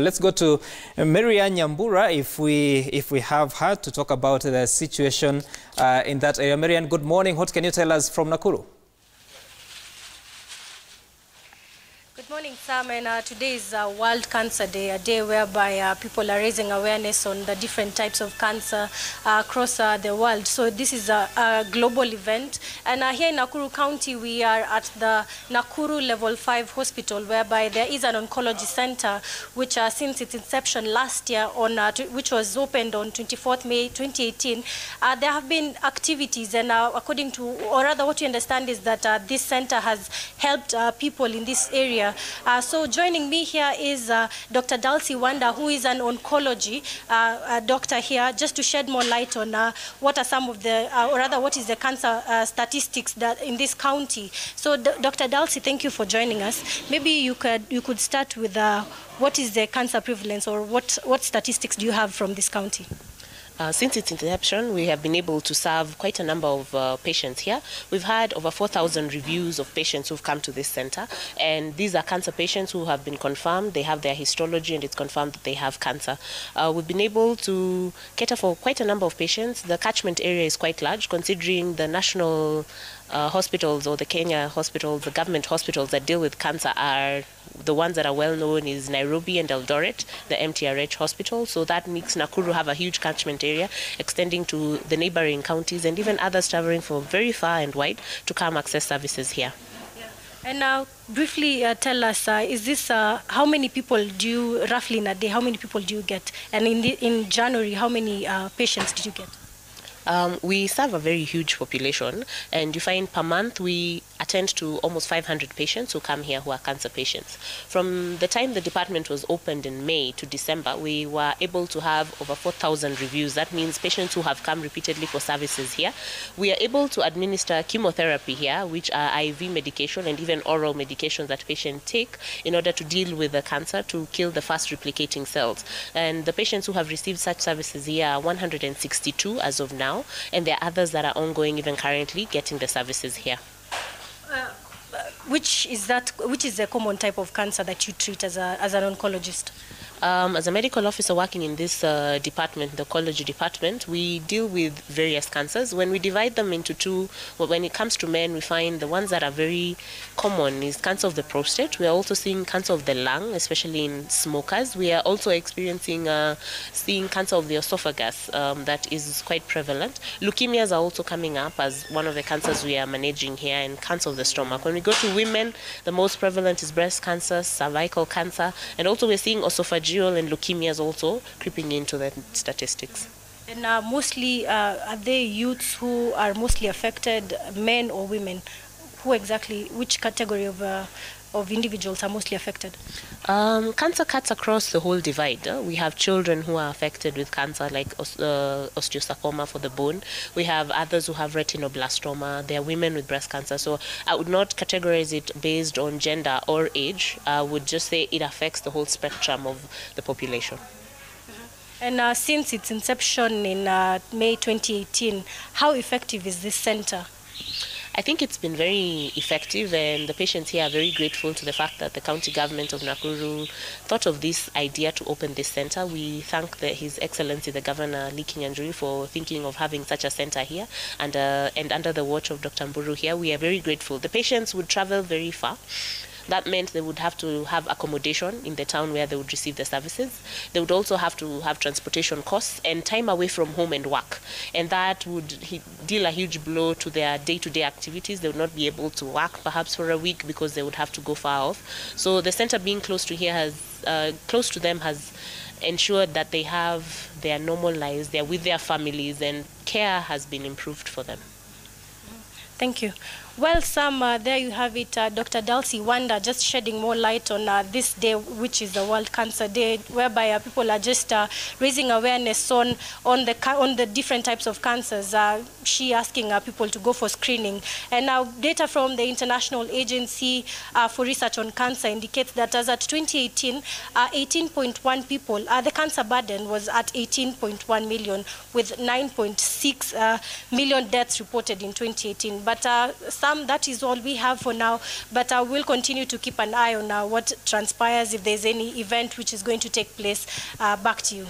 Let's go to Maryann Nyambura if we have her to talk about the situation in that area. Maryann, good morning. What can you tell us from Nakuru? Good morning, Sam. And today is World Cancer Day, a day whereby people are raising awareness on the different types of cancer across the world. So this is a global event. And here in Nakuru County, we are at the Nakuru Level 5 Hospital, whereby there is an oncology center, which since its inception last year, which was opened on 24th May 2018, there have been activities. And according to, or rather what we understand is that this center has helped people in this area. So joining me here is Dr. Dalcy Wanda, who is an oncology doctor here, just to shed more light on what are some of the, or rather what is the cancer statistics that in this county. So Dr. Dalcy, thank you for joining us. Maybe you could start with what is the cancer prevalence, or what statistics do you have from this county? Since its inception, we have been able to serve quite a number of patients here. We've had over 4,000 reviews of patients who've come to this center, and these are cancer patients who have been confirmed. They have their histology and it's confirmed that they have cancer. We've been able to cater for quite a number of patients. The catchment area is quite large, considering the national hospitals or the Kenya hospitals, the government hospitals that deal with cancer are the ones that are well known is Nairobi and Eldoret, the MTRH hospital. So that makes Nakuru have a huge catchment area extending to the neighboring counties and even others traveling from very far and wide to come access services here. And now, briefly tell us, is this how many people do you, roughly in a day, how many people do you get? And in January, how many patients did you get? We serve a very huge population, and you find per month we attend to almost 500 patients who come here who are cancer patients. From the time the department was opened in May to December, we were able to have over 4,000 reviews. That means patients who have come repeatedly for services here. We are able to administer chemotherapy here, which are IV medication and even oral medications that patients take in order to deal with the cancer, to kill the fast replicating cells. And the patients who have received such services here are 162 as of now, and there are others that are ongoing even currently getting the services here. Which is the common type of cancer that you treat as an oncologist? As a medical officer working in this department, the oncology department, we deal with various cancers. When we divide them into two, well, when it comes to men, we find the ones that are very common is cancer of the prostate. We are also seeing cancer of the lung, especially in smokers. We are also experiencing seeing cancer of the esophagus that is quite prevalent. Leukemias are also coming up as one of the cancers we are managing here, and cancer of the stomach. When we go to women, the most prevalent is breast cancer, cervical cancer, and also we're seeing esophageal and leukemias also creeping into the statistics. And mostly, are they youths who are mostly affected, men or women? Which category of individuals are mostly affected? Cancer cuts across the whole divide. We have children who are affected with cancer, like osteosarcoma for the bone. We have others who have retinoblastoma. There are women with breast cancer. So I would not categorize it based on gender or age. I would just say it affects the whole spectrum of the population. And since its inception in May 2018, how effective is this center? I think it's been very effective, and the patients here are very grateful to the fact that the county government of Nakuru thought of this idea to open this center. We thank His Excellency the Governor Lee Kinyanjui for thinking of having such a center here, and under the watch of Dr. Mburu here, we are very grateful. The patients would travel very far. That meant they would have to have accommodation in the town where they would receive the services. They would also have to have transportation costs and time away from home and work. And that would deal a huge blow to their day-to-day activities. They would not be able to work perhaps for a week because they would have to go far off. So the center being close to here close to them has ensured that they have their normal lives, they're with their families, and care has been improved for them. Thank you. Well, Sam, there you have it, Dr. Dalcy Wanda, just shedding more light on this day, which is the World Cancer Day, whereby people are just raising awareness on the different types of cancers. She asking people to go for screening. And now data from the International Agency for Research on Cancer indicates that as at 2018, 18.1 people, the cancer burden was at 18.1 million, with 9.6 million deaths reported in 2018. But Sam, that is all we have for now, but we'll continue to keep an eye on what transpires if there's any event which is going to take place. Back to you.